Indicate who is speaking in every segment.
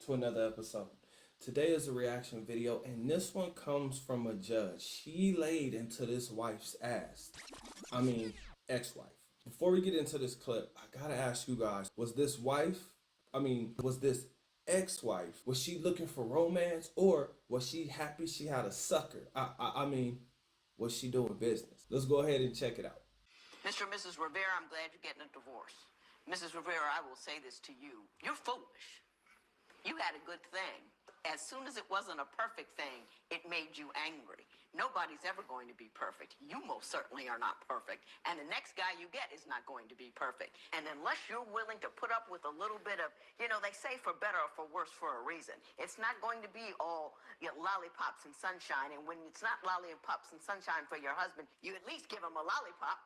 Speaker 1: to another episode. Today is a reaction video, and this one comes from a judge. She laid into this wife's ass. I mean, ex-wife. Before we get into this clip, I gotta ask you guys: was this ex-wife? Was she looking for romance, or was she happy she had a sucker? Was she doing business? Let's go ahead and check it out.
Speaker 2: Mr. and Mrs. Rivera, I'm glad you're getting a divorce. Mrs. Rivera, I will say this to you. You're foolish. You had a good thing. As soon as it wasn't a perfect thing, it made you angry. Nobody's ever going to be perfect. You most certainly are not perfect. And the next guy you get is not going to be perfect. And unless you're willing to put up with a little bit of, they say for better or for worse for a reason. It's not going to be all lollipops and sunshine. And when it's not lollipops and sunshine for your husband, you at least give him a lollipop.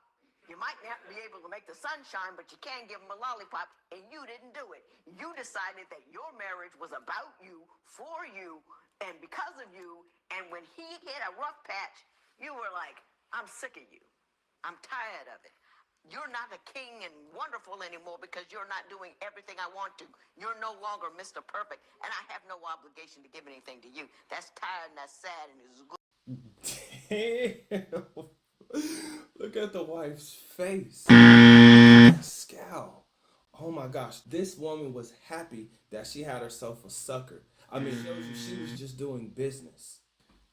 Speaker 2: You might not be able to make the sunshine, but you can give him a lollipop, and you didn't do it. You decided that your marriage was about you, for you, and because of you, and when he hit a rough patch, you were like, I'm sick of you. I'm tired of it. You're not a king and wonderful anymore because you're not doing everything I want to. You're no longer Mr. Perfect, and I have no obligation to give anything to you. That's tired and that's sad and it's good.
Speaker 1: Damn. Look at the wife's face. That scowl. Oh my gosh. This woman was happy that she had herself a sucker. It shows you she was just doing business.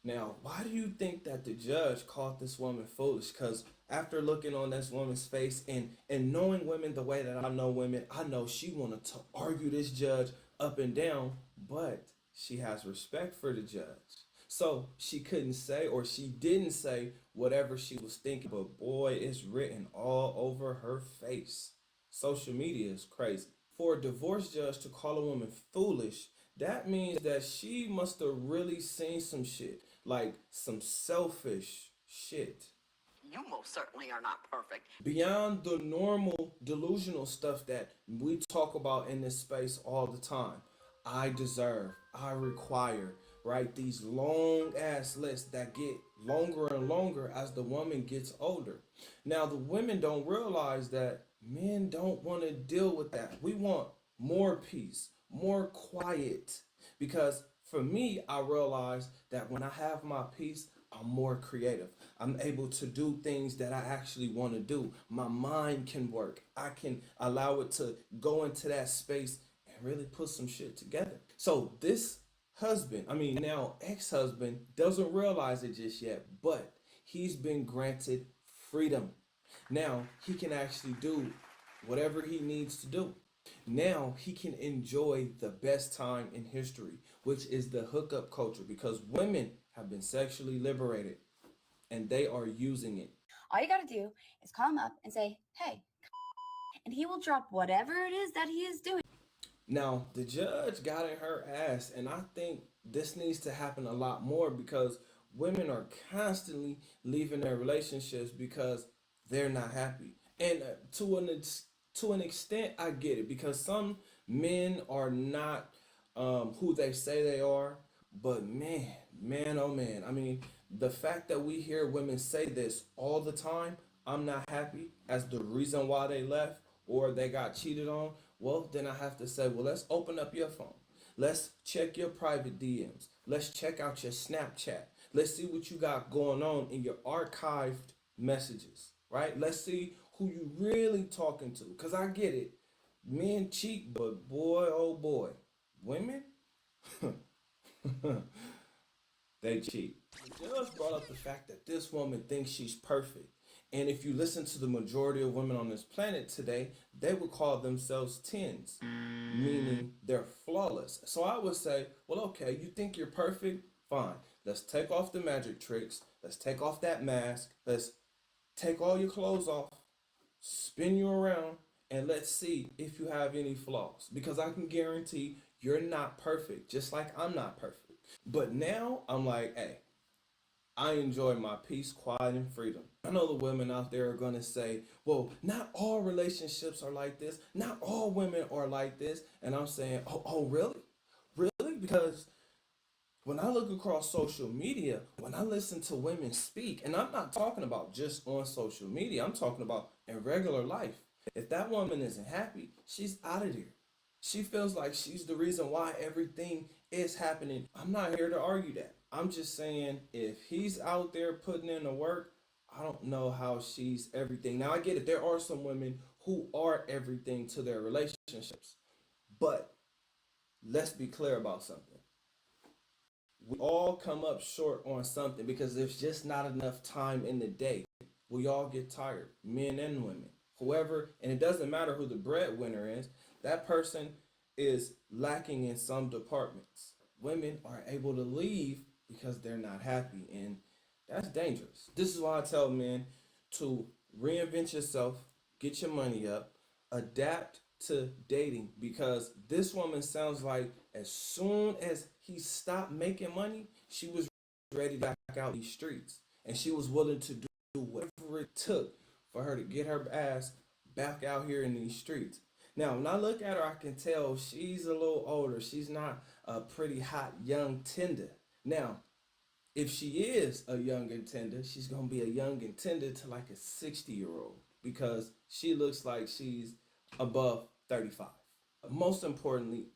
Speaker 1: Now, why do you think that the judge called this woman foolish? Because after looking on this woman's face and knowing women the way that I know women, I know she wanted to argue this judge up and down, but she has respect for the judge. So she couldn't say, or she didn't say whatever she was thinking, but boy, it's written all over her face. Social media is crazy. For a divorce judge to call a woman foolish, that means that she must have really seen some shit, like some selfish shit.
Speaker 2: You most certainly are not perfect.
Speaker 1: Beyond the normal delusional stuff that we talk about in this space all the time. I deserve, I require, right? These long ass lists that get longer and longer as the woman gets older. Now, the women don't realize that men don't want to deal with that. We want more peace, more quiet. Because for me, I realize that when I have my peace, I'm more creative. I'm able to do things that I actually want to do. My mind can work. I can allow it to go into that space and really put some shit together. So this husband, now ex-husband, doesn't realize it just yet, but he's been granted freedom. Now he can actually do whatever he needs to do. Now he can enjoy the best time in history, which is the hookup culture, because women have been sexually liberated and they are using it.
Speaker 3: All you gotta do is call him up and say, hey, and he will drop whatever it is that he is doing.
Speaker 1: Now, the judge got in her ass, and I think this needs to happen a lot more because women are constantly leaving their relationships because they're not happy. And to an extent, I get it because some men are not who they say they are. But man, oh man. The fact that we hear women say this all the time, I'm not happy, as the reason why they left or they got cheated on, well, then I have to say, well, let's open up your phone. Let's check your private DMs. Let's check out your Snapchat. Let's see what you got going on in your archived messages, right? Let's see who you really talking to. Because I get it. Men cheat, but boy, oh boy. Women? They cheat. The judge brought up the fact that this woman thinks she's perfect. And if you listen to the majority of women on this planet today, they would call themselves tens, meaning they're flawless. So I would say, well, okay, you think you're perfect? Fine. Let's take off the magic tricks. Let's take off that mask. Let's take all your clothes off, spin you around, and let's see if you have any flaws. Because I can guarantee you're not perfect, just like I'm not perfect. But now I'm like, hey, I enjoy my peace, quiet, and freedom. I know the women out there are going to say, well, not all relationships are like this. Not all women are like this. And I'm saying, oh, really? Really? Because when I look across social media, when I listen to women speak, and I'm not talking about just on social media, I'm talking about in regular life. If that woman isn't happy, she's out of there. She feels like she's the reason why everything is happening. I'm not here to argue that. I'm just saying if he's out there putting in the work, I don't know how she's everything. Now I get it. There are some women who are everything to their relationships. But let's be clear about something. We all come up short on something because there's just not enough time in the day. We all get tired, men and women. Whoever, and it doesn't matter who the breadwinner is, that person is lacking in some departments. Women are able to leave because they're not happy, and that's dangerous. This is why I tell men to reinvent yourself, get your money up, adapt to dating because this woman sounds like as soon as he stopped making money, she was ready to back out these streets. And she was willing to do whatever it took for her to get her ass back out here in these streets. Now, when I look at her, I can tell she's a little older. She's not a pretty hot young tender. Now, if she is a young contender, she's gonna be a young contender to like a 60-year-old because she looks like she's above 35. Most importantly,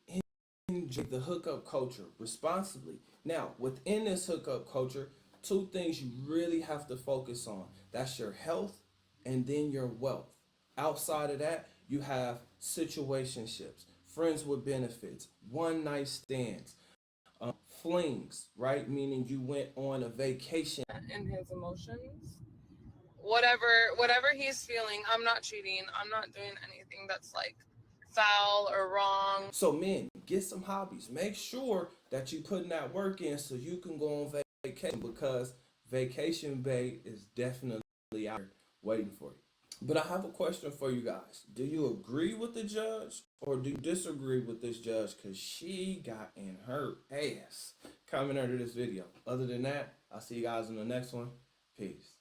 Speaker 1: enjoy the hookup culture responsibly. Now, within this hookup culture, two things you really have to focus on. That's your health and then your wealth. Outside of that, you have situationships, friends with benefits, one night stands, flings, right? Meaning you went on a vacation.
Speaker 4: In his emotions. Whatever he's feeling, I'm not cheating. I'm not doing anything that's like foul or wrong.
Speaker 1: So men, get some hobbies. Make sure that you putting that work in so you can go on vacation because vacation bay is definitely out there waiting for you. But I have a question for you guys. Do you agree with the judge or do you disagree with this judge? Because she got in her ass. Comment under this video. Other than that, I'll see you guys in the next one. Peace.